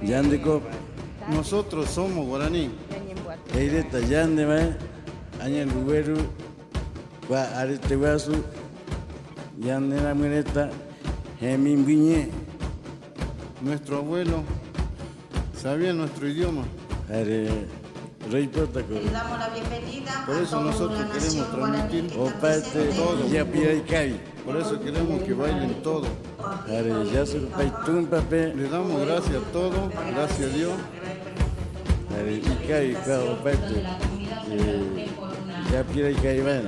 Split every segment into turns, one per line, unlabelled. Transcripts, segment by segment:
Yandiko, nosotros somos guaraní. Eireta Yandema, Aña Luberu, Areteguasu, Yandena Mureta, Jemin Viñe. Nuestro abuelo sabía nuestro idioma.
Le damos la bienvenida.
Por eso nosotros queremos transmitir
todo.
Por eso queremos que bailen todo. Le damos gracias a todo, gracias a Dios.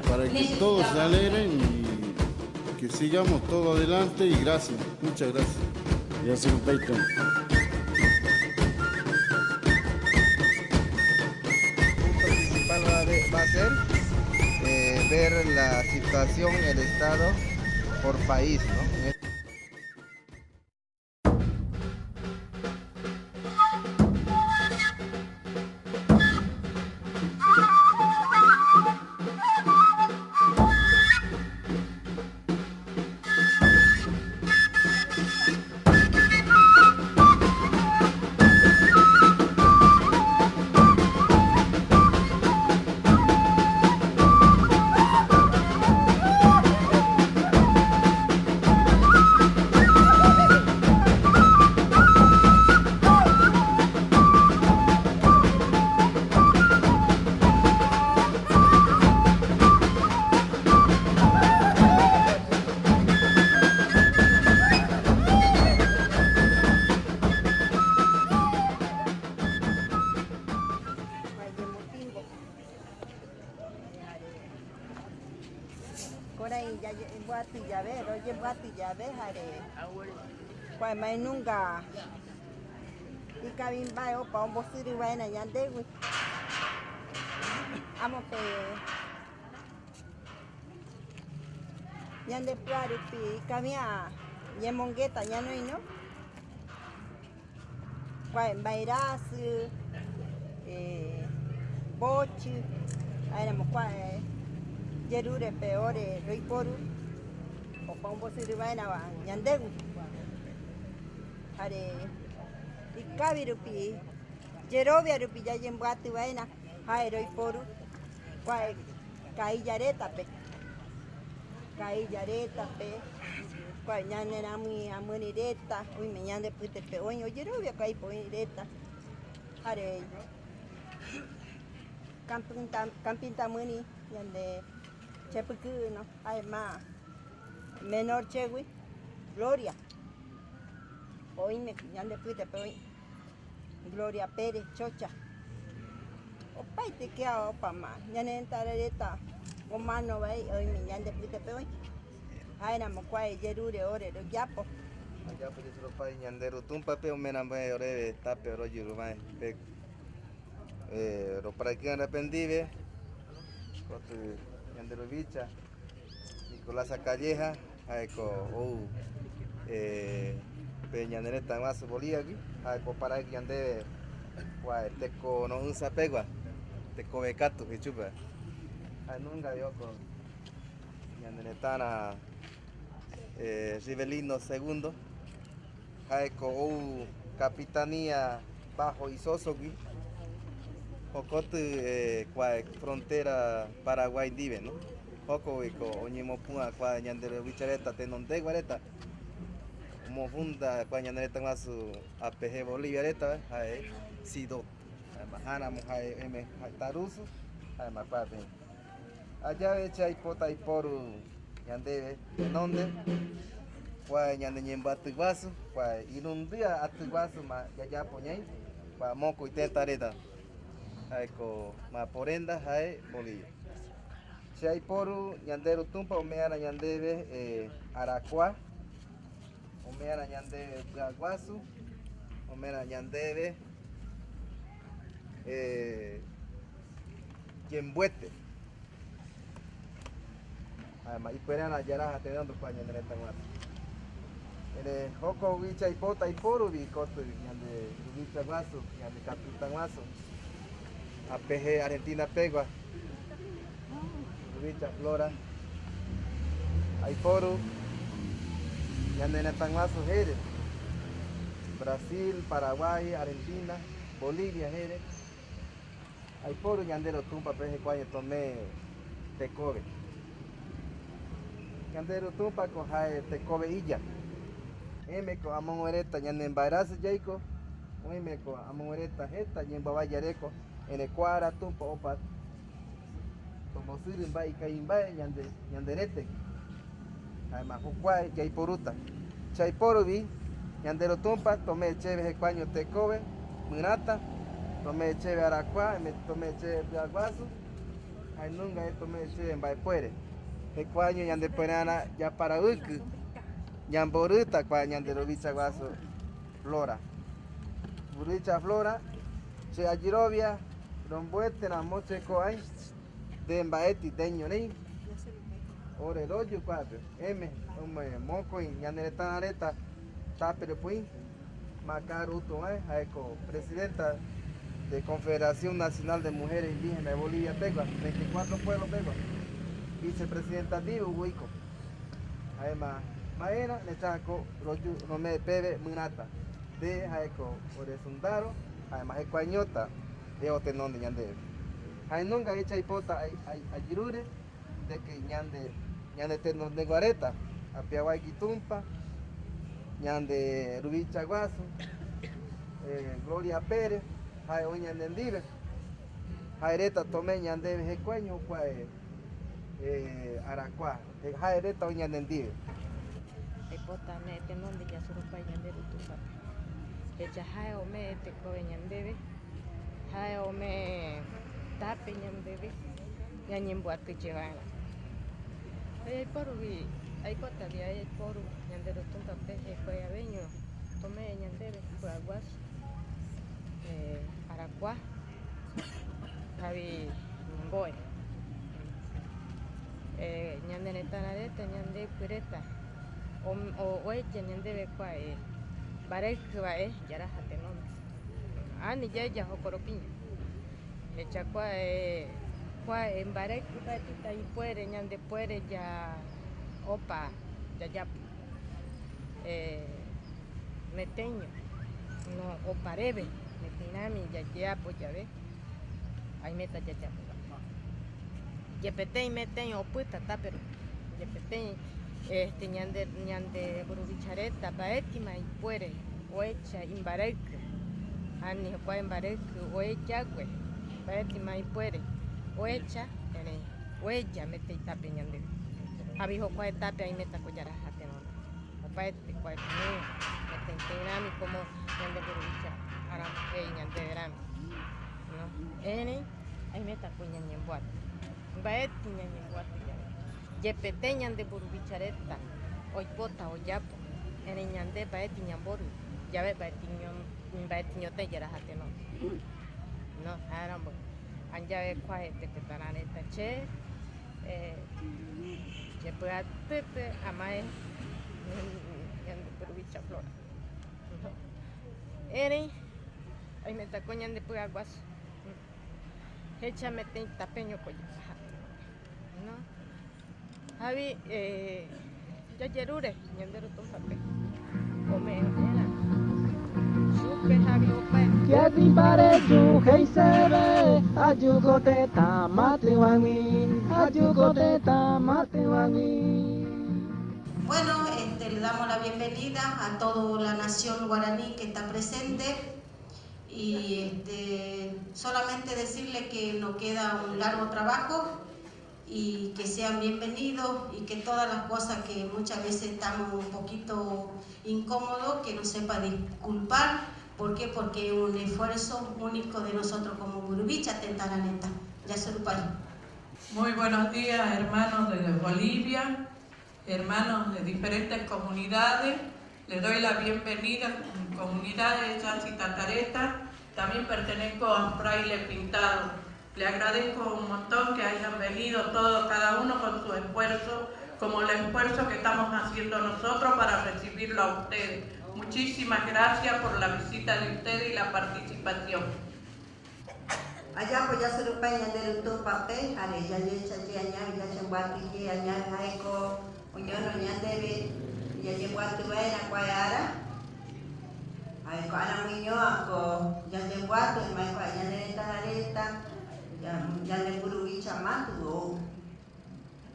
Para que todos se alegren y que sigamos todo adelante y gracias, muchas gracias.
El punto principal va a ser ver la situación, el estado por país, ¿no?
Nunca y cabin bayo pa un bosiri buena yande güey amo pe yande plari pi camia yemongueta ya no y no cuál bairas bochi ahí no cuál yerure peore riporu o pa un bosiri buena va yande güey Hare ikabi rupi jerovia rupi ya yembuati vaina haero y poru kwai kai yareta pe kwai nyane nami amuni reta uy me nyande pute pe oño jerovia kai po reta hare campinta muni yande chepuku no hay ma menor chegui Gloria. Hoy me yande puite pe hoy Gloria Pérez Chocha. Opa te queda opa ma. Yane entareta o mano vai hoy me yande puite pe hoy. Aina mo kwai yerure ore ro yapo.
Ya pues lo pa yandero tumpa pe o menamba ore tape oro yuru mai pe ro para que arrependive. Cotu yandero bicha. Nicolás Calleja, aiko o Peñanere tan más bolía aquí, hay que para que ande, guay, teco no usa pegua, teco becato que chupa, hay nunca yo con Peñanere tan a Rivelino segundo, hay con capitanía bajo y soso aquí, o cote guay frontera Paraguay dive, ¿no? Poco y con oñemopua guay Ñandere bichareta tenonde guareta. Como funda cuando neta más su APG Bolivia neta hay sido bajana mujer m tarusu hay más parte allá echa hipota y poru yande de donde cuando yande ñemba tu vaso cuando y un día a tu vaso ma ya poñai para moco y tenta neta hay co ma porenda hay Bolivia si hay poru yandero tumpa o me ana yandebe aracua omera ñandebe Guasu, omera ñandebe Yembuete. Además, y pueden hallar a tener dos paños en esta guasa. En Joko Wicha y Pota y Poru, y Coto, ñande Rubicha Guasu, ñande Capitán Guasu, APG Argentina Pegua, Rubicha Flora, Aiporu, ñande Netan Guasu Jerez, Brasil, Paraguay, Argentina, Bolivia Jerez, Aiporu ñandero Tumpa PG Cuaño Tomé Tecobe. Ñandero Tumpa Cojae Tecobe Illa. Emeco Amon Ereta ñande Embairazo Jaico, Emeco Amon Ereta Jeta, Yembaba Yareco, en Ecuara Tumpa Opa, como Sirimba y Caimba, Ñanderete. Además, Jucuay, Jaiporuta. Chaiporubi, Ñandero Tumpa, tomé Cheve Cuaño Tecobe, Munata, tomé Cheve Aracuá, tomé Cheve Aguazu, hay nunca tomé Cheve en Baipuere. Ecuaño Ñande Puerana, ya para Uku, Ñamboruta, Cuá Ñandero Bicha Guazo, Flora. Buricha Flora, Che Agirovia, Rombuete, Namoche Coay, de Embaeti, Deñorey, Ore Royo, Cuatro, M, Moco y Ñanderetana Areta, Tapere Puin, Macaru Utoay, Jaeco, presidenta de Confederación Nacional de Mujeres Indígenas de Bolivia, Pegua, 24 pueblos Pegua, vicepresidenta Divo, Huico, además, Maena, Nechaco, Royu, Nome, Pebe, Munata, de Jaeco, Oresundaro, además, Ecuañota, de Otenón de Ñande. Hay nunca hecha hipota a Girure, de que Ñande Tenon de Guareta, a Piaguay Quitumpa, Ñande Rubicha Guaso, Gloria Pérez, Jai Oña Nendive, Jaireta Tomé Ñande Jecueño, Aracuá, Jaireta Oña Nendive.
Pota me tenon de Yasurupa Ñande Rutumpa. Echa Jai Ome te Cobe Ñandebe, Jai Ome Tape Ñandebe, Ñañembuate Chevana. Hay porubi, hay pota de hay poru, Ñandero Tumpa Peje, Coyabeño, Tomé Ñandebe, Coaguas, Aracuá, Javi Mboe, Ñandenetanareta, Ñande Pureta, o ella Ñandebe Coae, Barekua, Yarajate no. Ani ya Jocoropiña, Echacua, en Barekua, y puede, Ñande puede ya, Opa, ya, Meteño, no, Oparebe, Metinami, ya, pues ya ve, ahí meta ya, Yepete y Meteño, Oputa, pero, Yepete, Ñande Burubichareta, Baetima y puede, Oecha, Imbarek, Ani, Juan Imbarek, Oechagüe, Baetima y puede, Oecha, Oecha, Mete y Tape Ñande. Abijo Cuay Tape ahí meta Coyarajate no. Opaete, Cuay Mete Integrami como Ñande Burubicha, Aram, Ñande Grami. ¿No? Ahí meta Coñañembuate. Baeti Ñañembuate ya. Yepete Ñande Burubichareta, Oipota, Oyapo, Ñande Baeti Ñamboru, ya ve Baeti Ñote Yarajate no. No, Arambo. Anja ve Cuay te Petanareta Che. Que pueda tener a más en Peruvicha Flora. Ahí me está coñando de Puyaguas. Échame tapeño coño. ¿No? Javi, ya yerure, ñandero ton papel. Come, Supe Javi Opa.
Yeti pareju hei sebe, ayugote tamate wangi, ayugote tamate wangi.
Bueno, le damos la bienvenida a toda la nación guaraní que está presente y solamente decirle que nos queda un largo trabajo y que sean bienvenidos y que todas las cosas que muchas veces estamos un poquito incómodos, que nos sepa disculpar. ¿Por qué? Porque es un esfuerzo único de nosotros como Burubicha Tentaraneta. Yasurupay.
Muy buenos días, hermanos de Bolivia, hermanos de diferentes comunidades Les doy la bienvenida a mi comunidad de Chasi Tatareta. También pertenezco a Fraile Pintado. Le agradezco un montón que hayan venido todos, cada uno con su esfuerzo, como el esfuerzo que estamos haciendo nosotros para recibirlo a ustedes. Muchísimas gracias por la visita de ustedes y la participación.
Allá pues ya se lo pañan de los papel, ale ya le echa ya ya se guati que allá haico uñono ya debe ya le guati buena cuayara. Ay cuara muño ako ya le guati mai cuaya ne tareta ya le puru chamatu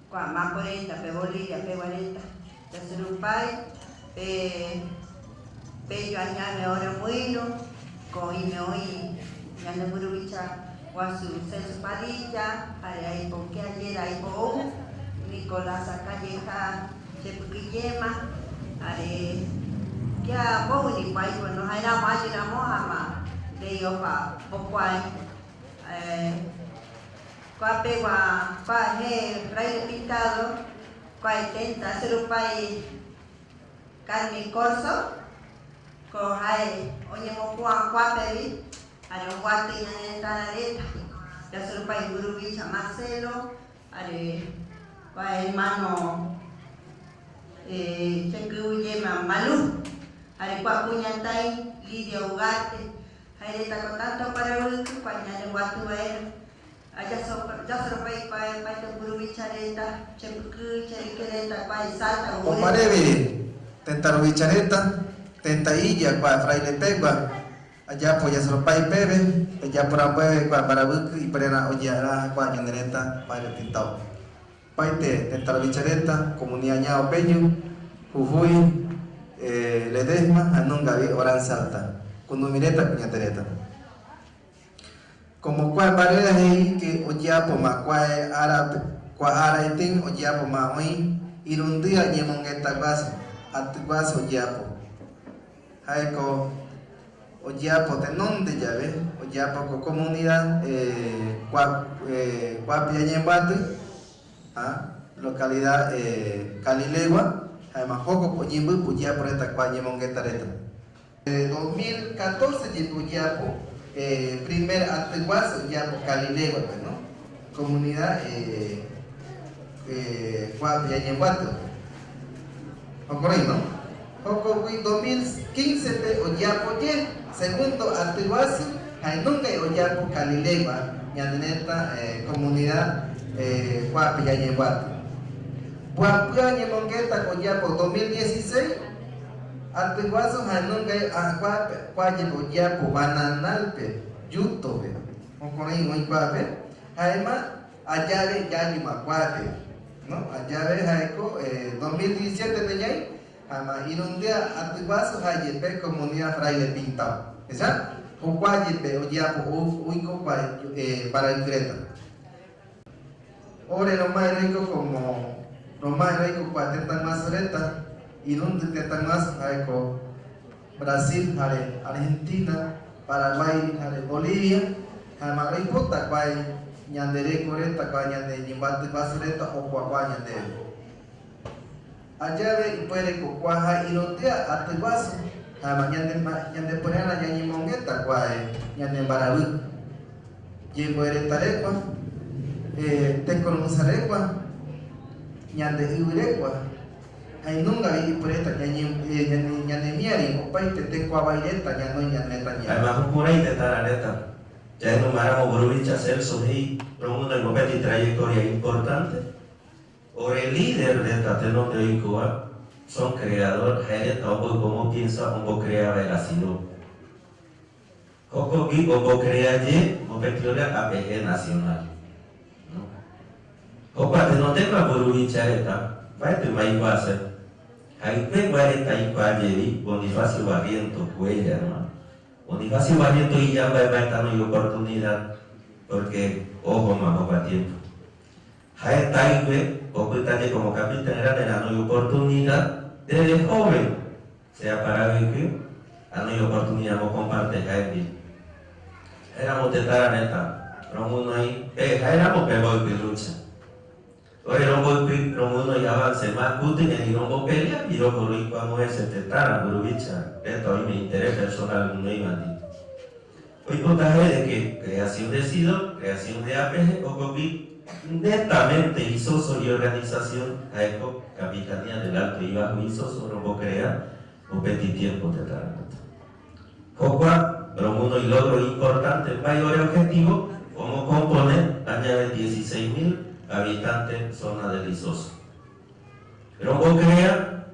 kwa ma 40 pe bolilla pe 40 ya se lo pai pe yo allá me ora muino ko y me oí ya le puru Wasu Padilla, hay porque ayer hay Nicolás Calleja, Chepuquillema, hay que a Boni, pues no hay nada más de la Mohama, de Yopa, Poquay, Cuapegua, Paje, Fraile Pintado, Cuaitenta, Serupay, Carmen Corso, Cohay, Oñemocuan, Cuapevi. Ada wati yang tareta, ya serupai guru bica Marcelo, ada pai mano cenggu jema malu, ada pak punya tai Lydia Ugarte, ada tak tanto para ulku panya ada watu air, aja serupai pai guru bica reta, cenggu cari kereta pai salta.
O parevi, tentar bicareta, tenta iya pai Fraile Pegba. Allá pues ya se lo país bebe, allá por abuelo, para buscar y para olla, para ñandereta, para el pintado. Paite, tentar bichareta, comunidad ñao peño, Jujuy, Ledesma, Anungavi, Oran Salta, Kundumireta, Piñatereta. Como cual barreras ahí que olla por más cual árabe, cual árabe, olla por más hoy, irundía y mongueta guasa, atiguas olla por. Haiko. Oyapo tenón de llave, Oyapo comunidad, Guapiañembate, localidad Calilegua, además poco Poyimbu, Puyapo esta Cuañemonguetareta. 2014 Oyapo, primer antiguazo Oyapo Calilegua, ¿no? Comunidad Guapiañembate. ¿Ocurrió, no? Poco 2015 pe Oyapo segundo antiguazo, hay nunca Oyapo Calilegua, ñaneta comunidad Guapiañeguate. Guapiañemongueta Oyapo 2016, antiguazo hay nunca Oyapo Bananalpe, Yutobe, Ocorín Oicuape, además allá ve Yayumacuate, ¿no? Allá ve Jaico 2017 de Yay. Ama inundia antiguazo hayepe comunidad Fraile Pintado. ¿Esa? O cuayepe o yapo uico para el Greta. Ore lo más rico como lo más rico para tentan más reta, inundia tentan más haico Brasil, Argentina, Paraguay, Bolivia, ama rico takwai ñandere coreta kwa ñande ñimbate basureta o kwa ñande. Allá ve y puede cocuaja y lotea a tu vaso. Ñande ponena ñañi mongueta, cuae, ñande barabú. Llego eretarecua, te conocerecua, ñande iurecua. Hay nunca vi por esta ñande miari, o paite te cuabaireta, ñando ñandeta ñande.
Además, un cura y te tarareta. Ya enumeramos Borubicha, Celso, y promundo el momento y trayectoria importante. Por el líder de Tateno de Icoa son creador, Jerez, como piensa, como crea Veracino. Como vi, como crea Y, como crea APG nacional. Como te no tenga Borubicha, va a tu maíz base. Hay que ver esta Icoa, Bonifacio Barriento, Cuella, ¿no? Bonifacio Barriento y ya va a estar en oportunidad, porque, ojo, más va tiempo. Hay Taipei, como capitán era de la nueva oportunidad desde joven. Sea para que la nueva oportunidad no comparte Jaime. Éramos de Taraneta, pero uno ahí, éramos pegó y lucha. Ore romuno y avance más útil en rombo pelea y luego lo íbamos a tetara burubicha. Esto a mí me interesa personal no iba a ti. Hoy puntaje de que creación de SIDO, creación de APG o COVID netamente ISOSO y organización a ECO, Capitanía del Alto y Bajo ISOSO, rombo crea o petit tiempo tetara. Jocua, romuno y logro importante, mayor objetivo, como componer, añade 16.000 habitantes zona del Isoso. Rombo crea,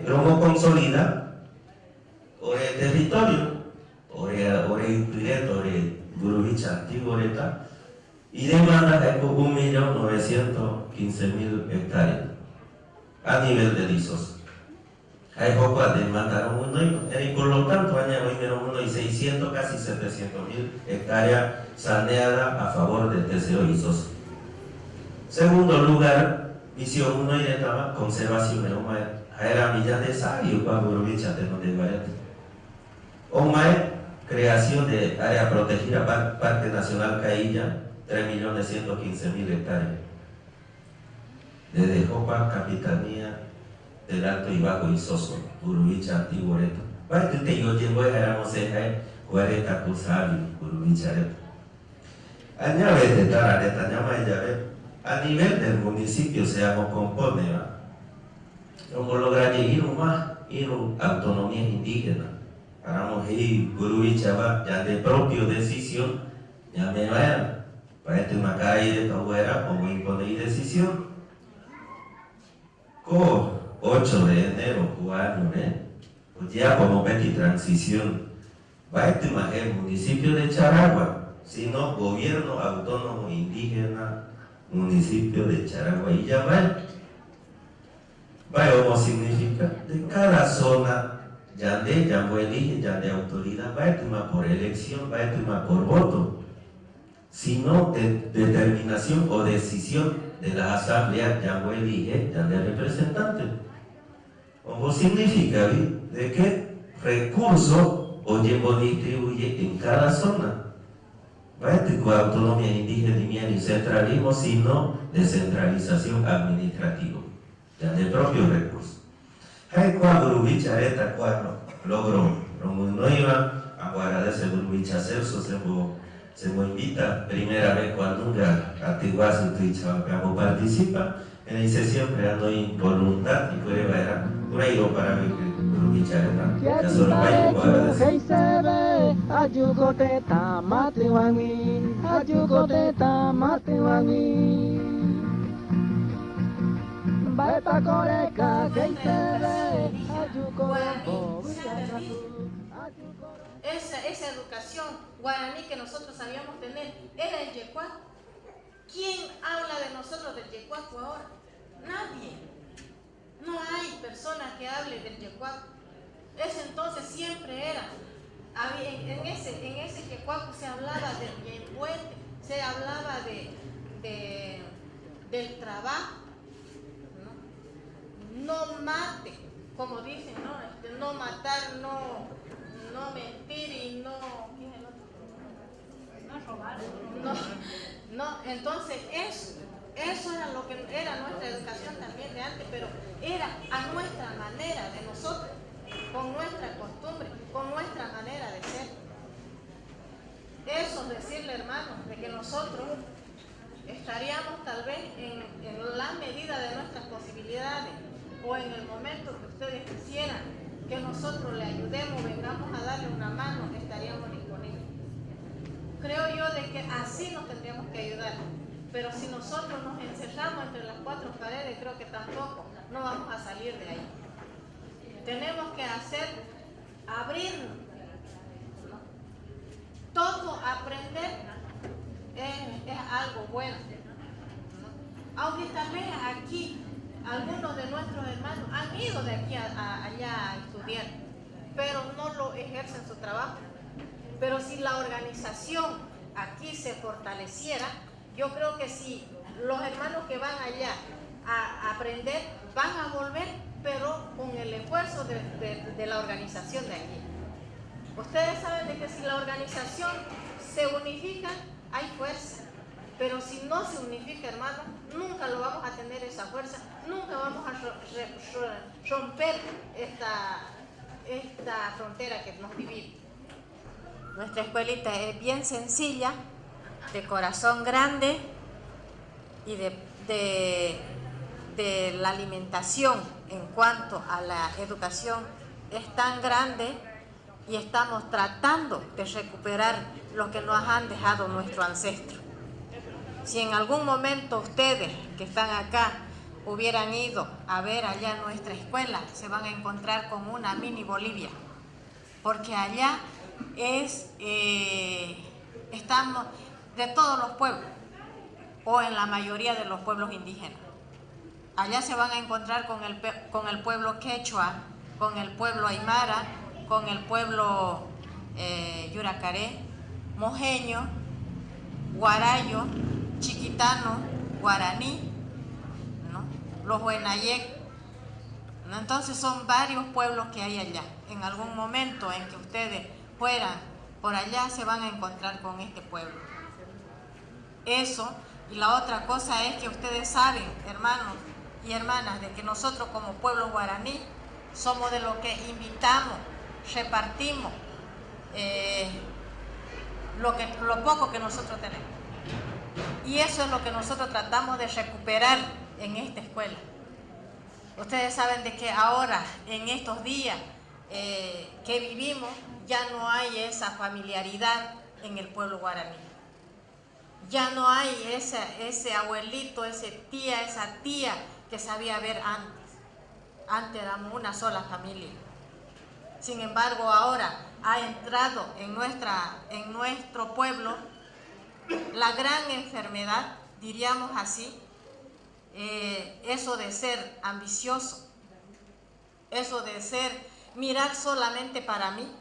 rombo consolida, ore territorio, ore impleto, ore Burubicha antiguo oreta, y demanda 1.915.000 hectáreas a nivel del Isoso. Hay poco a demandar un mundo y por lo tanto añade uno y 600, casi 700.000 hectáreas saneadas a favor del TCO Isoso. Segundo lugar, misión 1 y etapa conservación de Omae. Era millas de sabio para Burubicha de donde vaya. Omae, creación de área protegida Parque Nacional Cailla, 3.115.000 hectáreas. Desde Jopa, Capitanía del Alto y Bajo Isoso, Burubicha antiguo reto. Vaya que yo llevo a Jaramoseja, Guareta Cusabi, Burubicha reto. Añade de Tarareta, llama ella, a nivel del municipio se compone, como lograr llegar ir autonomía indígena. Para mujer, Burubicha va, ya de propia decisión, ya me vayan, para este una calle de Tahuera, como imponer decisión. 8 de enero, Juan, pues ya como Betty transición, va a este el municipio de Charagua, sino gobierno autónomo indígena, municipio de Charagua y Yamal. Va como significa, de cada zona, ya de elige, ya de autoridad, va a por elección, va a por voto, sino de determinación o decisión de la asamblea, ya elige, ya de representante. Como significa de qué recurso o distribuye en cada zona. Con autonomía indígena y centralismo, sino descentralización administrativa, ya de propios recursos. Hay cuando Burubicha eta cuando logró, no iba a agradecer Burubicha Celso, se me invita primera vez cuando nunca activaste tu chavo participa. En ese siempre ando en voluntad y puede ver un aire para ver que Burubicha eta. Ya solo hay que agradecer.
Ayugote tamate wangi, ayugote tamate wangi. Baeta coreka que se
esa educación guaraní que nosotros sabíamos tener era el yecuaco. ¿Quién habla de nosotros del yecuaco ahora? Nadie. No hay persona que hable del yecuaco. Ese entonces siempre era. En ese yecuaco se hablaba del yepuete, se hablaba del trabajo. No mate, como dicen, no matar, no mentir y no. ¿Quién es el otro? No robar. No, entonces eso era lo que era nuestra educación también de antes, pero era a nuestra manera de nosotros, con nuestra costumbre, con nuestra manera de ser. Eso es decirle, hermanos, de que nosotros estaríamos tal vez en la medida de nuestras posibilidades o en el momento que ustedes quisieran que nosotros le ayudemos, vengamos a darle una mano, estaríamos disponibles. Creo yo de que así nos tendríamos que ayudar, pero si nosotros nos encerramos entre las cuatro paredes, creo que tampoco no vamos a salir de ahí. Tenemos que abrirnos, ¿no? Todo aprender es algo bueno, ¿no? Aunque tal vez aquí algunos de nuestros hermanos han ido de aquí allá a estudiar, pero no lo ejercen su trabajo. Pero si la organización aquí se fortaleciera, yo creo que si los hermanos que van allá a aprender van a volver, pero con el esfuerzo de la organización de aquí. Ustedes saben de que si la organización se unifica, hay fuerza. Pero si no se unifica, hermano, nunca lo vamos a tener esa fuerza, nunca vamos a romper esta frontera que nos divide.
Nuestra escuelita es bien sencilla, de corazón grande y de la alimentación en cuanto a la educación es tan grande y estamos tratando de recuperar lo que nos han dejado nuestros ancestros. Si en algún momento ustedes que están acá hubieran ido a ver allá nuestra escuela, se van a encontrar con una mini Bolivia, porque allá estamos de todos los pueblos, o en la mayoría de los pueblos indígenas. Allá se van a encontrar con el pueblo quechua, con el pueblo aymara, con el pueblo yuracaré, mojeño, guarayo, chiquitano, guaraní, ¿no? Los huenayec, ¿no? Entonces son varios pueblos que hay allá. En algún momento en que ustedes fueran por allá se van a encontrar con este pueblo. Eso, y la otra cosa es que ustedes saben, hermanos y hermanas, de que nosotros como pueblo guaraní somos de los que invitamos, repartimos lo poco que nosotros tenemos. Y eso es lo que nosotros tratamos de recuperar en esta escuela. Ustedes saben de que ahora, en estos días que vivimos, ya no hay esa familiaridad en el pueblo guaraní. Ya no hay ese abuelito, esa tía que sabía ver antes. Antes éramos una sola familia. Sin embargo, ahora ha entrado en nuestro pueblo la gran enfermedad, diríamos así, eso de ser ambicioso, eso de mirar solamente para mí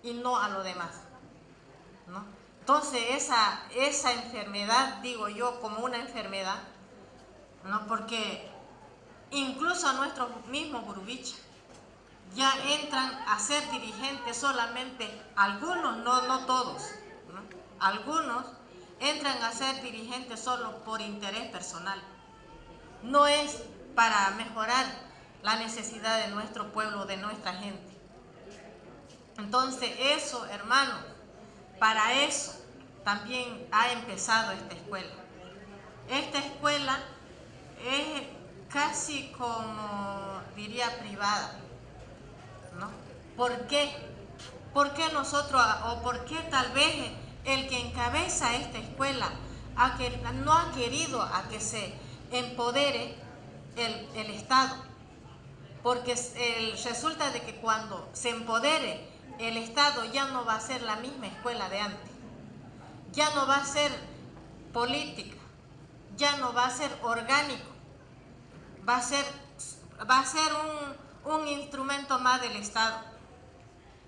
y no a lo demás, ¿no? Entonces esa enfermedad, digo yo, como una enfermedad, ¿no? Porque incluso nuestros mismos gurubichas ya entran a ser dirigentes solamente, algunos, no todos, ¿no? Algunos entran a ser dirigentes solo por interés personal. No es para mejorar la necesidad de nuestro pueblo, de nuestra gente. Entonces eso, hermano, para eso también ha empezado esta escuela. Esta escuela es casi como, diría, privada, ¿no? ¿Por qué? ¿Por qué nosotros, o por qué tal vez el que encabeza esta escuela no ha querido a que se empodere el Estado? Porque resulta de que cuando se empodere el Estado ya no va a ser la misma escuela de antes, ya no va a ser política, ya no va a ser orgánico, va a ser un instrumento más del Estado.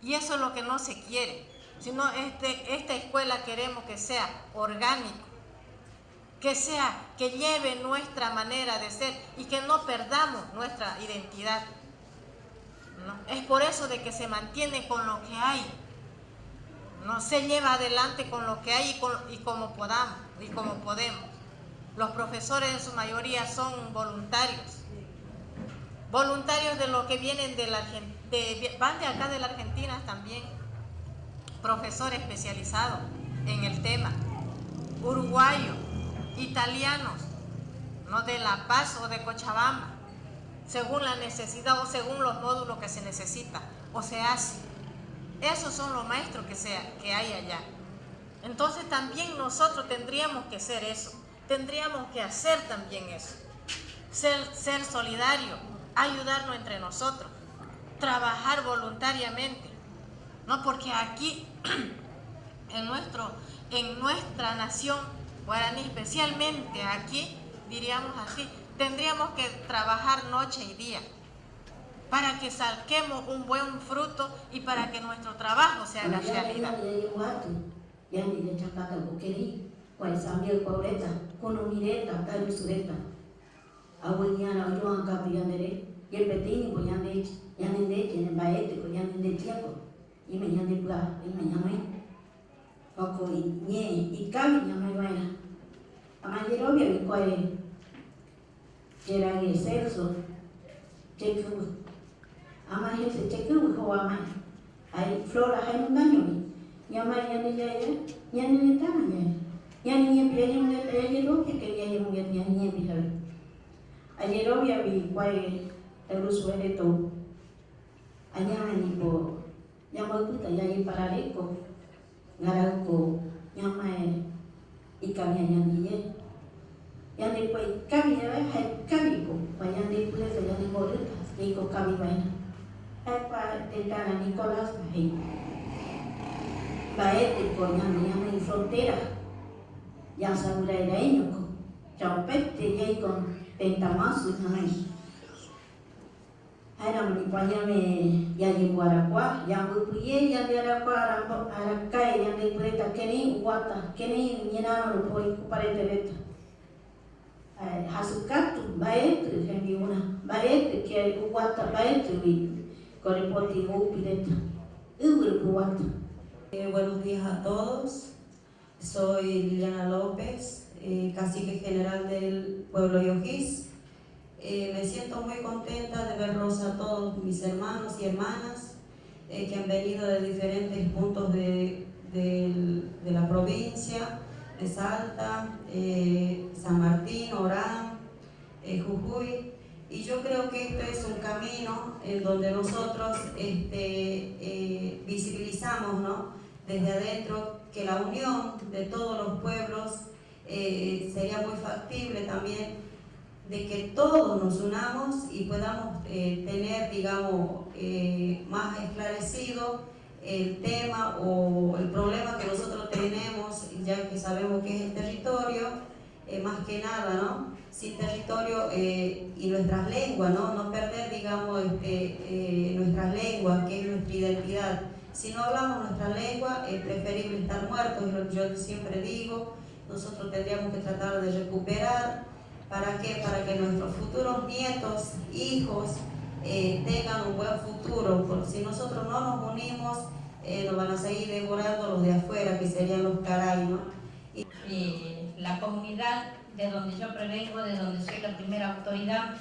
Y eso es lo que no se quiere, sino esta escuela queremos que sea orgánico, que lleve nuestra manera de ser y que no perdamos nuestra identidad, ¿no? Es por eso de que se mantiene con lo que hay, no se lleva adelante con lo que hay y como podamos y como podemos. Los profesores en su mayoría son voluntarios de lo que vienen van de acá de la Argentina también, profesores especializados en el tema, uruguayos, italianos, no de La Paz o de Cochabamba, según la necesidad o según los módulos que se necesita o se hace. Esos son los maestros que hay allá. Entonces también nosotros tendríamos que ser eso, tendríamos que hacer también eso, ser solidarios, ayudarnos entre nosotros, trabajar voluntariamente, ¿no? Porque aquí en nuestra nación guaraní, especialmente aquí, diríamos así, tendríamos que trabajar noche y día para que saquemos un buen fruto y para que nuestro trabajo se haga realidad.
Amayerovia Vicoe, Geragi Celso, Cheku, Amaye se Cheku, Hoama, hay Flora Haimungaño, Yama Yanaya, Yaninitana, Yanin Yayerovia, que Yayin Yanin. Ayerovia Vicoe, el Rosueto, Ayanipo, Yamakuta, Yayi Pararico, Garauco, Yamae. Y cambian ya después cambia hay cambio cuando después se ya digo digo cambio hay para tentar a Nicolás ahí baete con ya frontera ya saurareño chaupete ya con pentamazo ahí era mi pañame ya llegó a Aragua ya muy ya de Aragua a cae ya de preta que ni guata que ni llenaron por parete beta hasucatu baete en mi una baete que guata baete vi con el potigo pireta guata.
Buenos días a todos, soy Liliana López, cacique general del pueblo Yojís. Me siento muy contenta de verlos a todos mis hermanos y hermanas que han venido de diferentes puntos de la provincia, de Salta, San Martín, Orán, Jujuy, y yo creo que esto es un camino en donde nosotros visibilizamos, ¿no?, desde adentro que la unión de todos los pueblos sería muy factible también de que todos nos unamos y podamos tener, digamos, más esclarecido el tema o el problema que nosotros tenemos, ya que sabemos que es el territorio, más que nada, ¿no? Sin territorio y nuestras lenguas, ¿no? No perder, digamos, nuestras lenguas, que es nuestra identidad. Si no hablamos nuestra lengua, es preferible estar muertos, es lo que yo siempre digo. Nosotros tendríamos que tratar de recuperar. ¿Para qué? Para que nuestros futuros nietos, hijos, tengan un buen futuro, porque si nosotros no nos unimos, nos van a seguir devorando los de afuera, que serían los caray, ¿no?
La comunidad de donde yo provengo, de donde soy la primera autoridad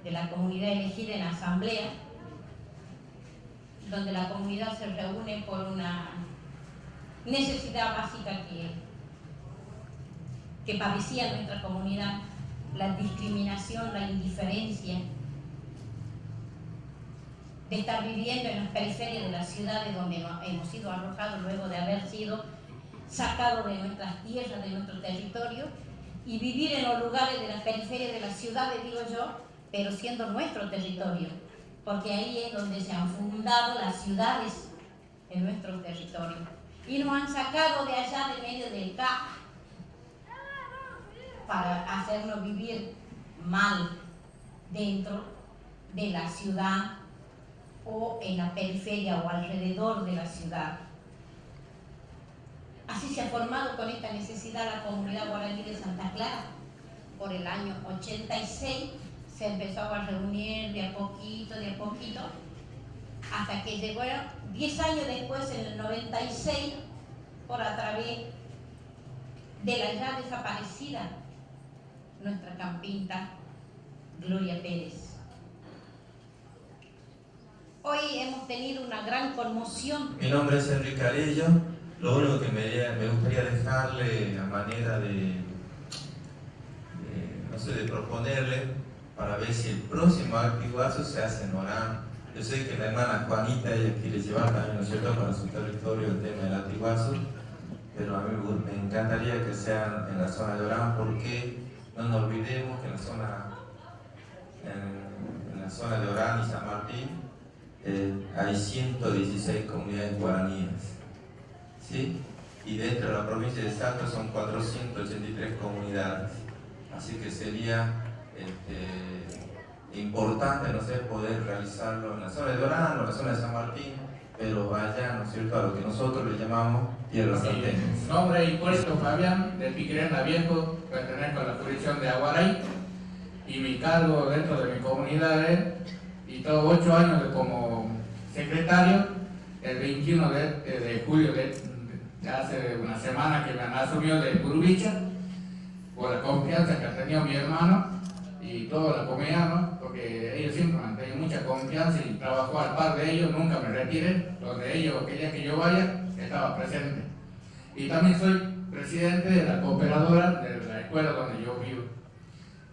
de la comunidad elegida en la asamblea, donde la comunidad se reúne por una necesidad básica que padecía nuestra comunidad, la discriminación, la indiferencia, de estar viviendo en las periferias de las ciudades donde hemos sido arrojados luego de haber sido sacados de nuestras tierras, de nuestro territorio, y vivir en los lugares de las periferias de las ciudades, digo yo, pero siendo nuestro territorio, porque ahí es donde se han fundado las ciudades en nuestro territorio. Y nos han sacado de allá de medio del CAP para hacernos vivir mal dentro de la ciudad o en la periferia o alrededor de la ciudad. Así se ha formado con esta necesidad la comunidad guaraní de Santa Clara. Por el año 86 se empezó a reunir de a poquito, hasta que llegó 10 años después, en el 96, por a través de la ya desaparecida nuestra campinta Gloria Pérez. Hoy hemos tenido una gran conmoción.
Mi nombre es Enrique Arello. Lo único que me gustaría dejarle a manera de proponerle para ver si el próximo activazo se hace en Orán. Yo sé que la hermana Juanita ella quiere llevar también, ¿no es cierto?, para su territorio el tema del activazo, pero a mí me encantaría que sean en la zona de Orán, porque no nos olvidemos que en la zona de Orán y San Martín hay 116 comunidades guaraníes, ¿sí? Y dentro de la provincia de Salta son 483 comunidades, así que sería importante, no sé, poder realizarlo en la zona de Orán o en la zona de San Martín, pero vaya, ¿no es cierto?, a lo que nosotros le llamamos tierras salteñas.
Mi nombre es Hipólito Fabián, de Piquirena Viejo, pertenezco a la jurisdicción de Aguaray, y mi cargo dentro de mi comunidad es, y todo 8 años como secretario, el 21 de julio de hace una semana que me han asumido de Purubicha, por la confianza que ha tenido mi hermano y toda la comunidad, ¿no? Porque ellos siempre me han tenido mucha confianza y trabajó al par de ellos, nunca me retiré, donde ellos querían que yo vaya, estaba presente. Y también soy presidente de la cooperadora de la escuela donde yo vivo.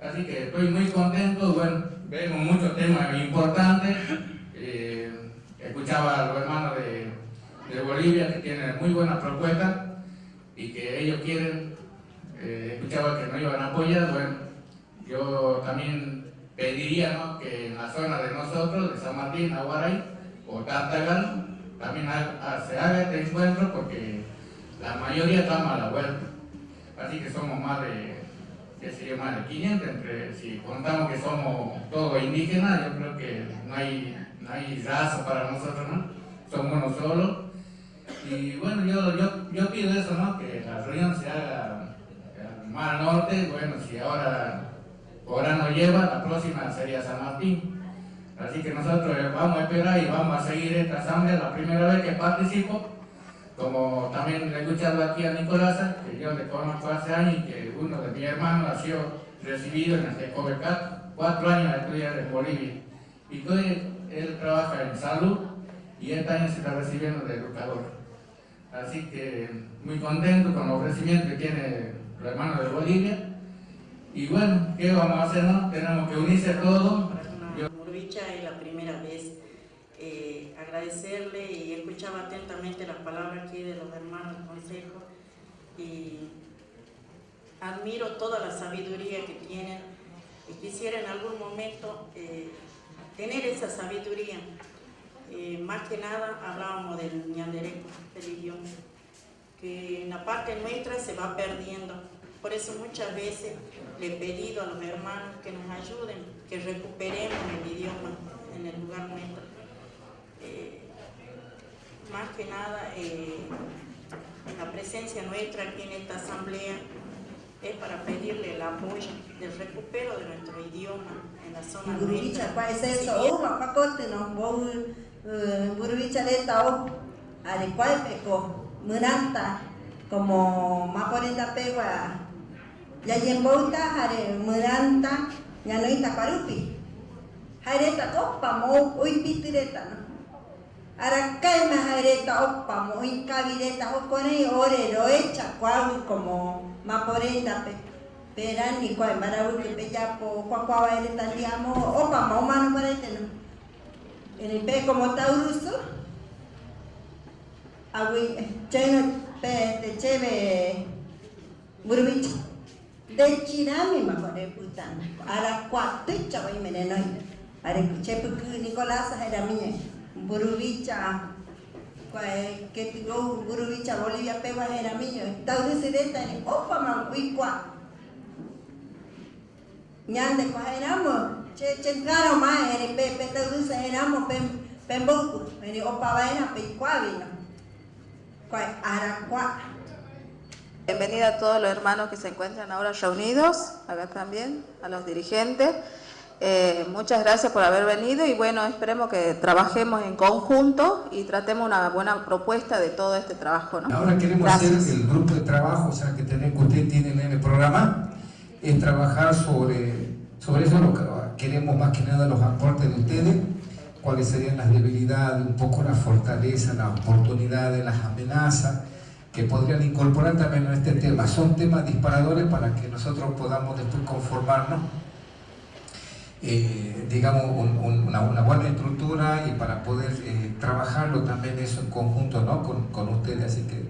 Así que estoy muy contento, bueno, vemos muchos temas importantes. Escuchaba a los hermanos de Bolivia que tienen muy buenas propuestas y que ellos quieren, escuchaba que nos iban a apoyar. Bueno, yo también pediría, ¿no?, que en la zona de nosotros, de San Martín, Aguaray o Tartagal, también se haga este encuentro porque la mayoría estamos a la vuelta. Así que somos más de 500, si contamos que somos todos indígenas, yo creo que no hay raza para nosotros, ¿no? Somos uno solo. Y bueno, yo pido eso, ¿no?, que la reunión se haga al Mar Norte. Bueno, si ahora nos lleva, la próxima sería San Martín. Así que nosotros vamos a esperar y vamos a seguir esta asamblea. La primera vez que participo, como también le he escuchado aquí a Nicolás, que yo le conozco hace años y que uno de mis hermanos ha sido recibido en el TECOBECAT, 4 años a estudiar en Bolivia. Y él trabaja en salud y este año se está recibiendo de educador. Así que muy contento con los ofrecimientos que tiene los hermanos de Bolivia. Y bueno, ¿qué vamos a hacer, no? Tenemos que unirse todos.
Murubicha es la primera vez. Agradecerle y escuchaba atentamente las palabras aquí de los hermanos del consejo y admiro toda la sabiduría que tienen y quisiera en algún momento tener esa sabiduría. Más que nada hablábamos del ñandereco, del idioma, que en la parte nuestra se va perdiendo. Por eso muchas veces le he pedido a los hermanos que nos ayuden, que recuperemos el idioma en el lugar nuestro. Más que nada, la presencia nuestra aquí en esta asamblea es para pedirle el apoyo del recupero de nuestro idioma en la zona nuestra.
¿Cuál es eso? Burubicha leta adecuado peco munanta como maporenda pegua ya yembouta hare munanta ya no ita parupi hareta copa mo uy pitireta no arakai me hareta opa mo uy cavireta o cone ore lo echa cuau como maporenda pe perani cuai marabu que peyapo cuacuava ereta diamo opa mo mano parete no en el pe como tauruso agui cheno pe te cheve burubicha de chinami mejore putana ara cuatro chava y menenoy are chepe Nicolás era mía burubicha que tuvo burubicha Bolivia pegua era mío tauruso de ni opa man uicua ñande cogeramos che claro más en pe tauruso éramos pemboku en opa vaina pe cuavino ara cua.
Bienvenida a todos los hermanos que se encuentran ahora reunidos, acá también, a los dirigentes. Muchas gracias por haber venido y bueno, esperemos que trabajemos en conjunto y tratemos una buena propuesta de todo este trabajo, ¿no?
Ahora queremos hacer el grupo de trabajo, o sea, que ustedes tienen en el programa, es trabajar sobre eso, lo que queremos más que nada los aportes de ustedes, cuáles serían las debilidades, un poco las fortalezas, las oportunidades, las amenazas, que podrían incorporar también en este tema. Son temas disparadores para que nosotros podamos después conformarnos, digamos, una buena estructura y para poder trabajarlo también eso en conjunto, ¿no?, con ustedes. Así que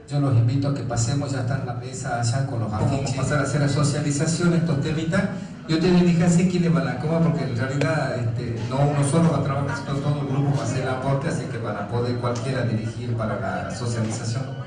yo los invito a que pasemos, ya está en la mesa allá con los afiches. Vamos a pasar a hacer la socialización de estos temitas. Yo te dije así quiénes van a comer, porque en realidad no uno solo va a trabajar, sino todo el grupo va a hacer el aporte, así que van a poder cualquiera dirigir para la socialización.